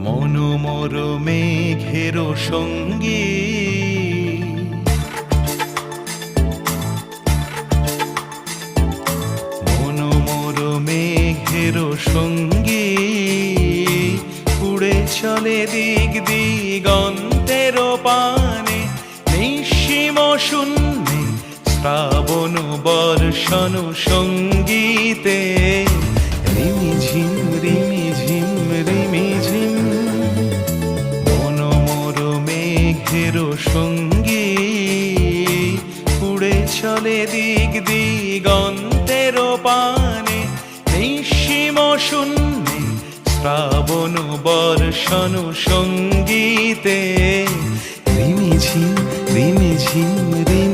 মনোমর মেঘের সঙ্গী মনোমর মেঘের সঙ্গী উড়ে চলে দিক দিগন্তের পানে নিঃসীম শূন্যে শ্রাবণ বর্ষণ সঙ্গীতে রিমিঝিম রিমিঝিম রিমিঝিম মনোমর মেঘের সঙ্গী উড়ে চলে দিক দিগন্তের পানে নিঃসীম শূন্যে শ্রাবণ বর্ষণ সঙ্গীতে রিমিঝিম রিমিঝিম রিমিঝিম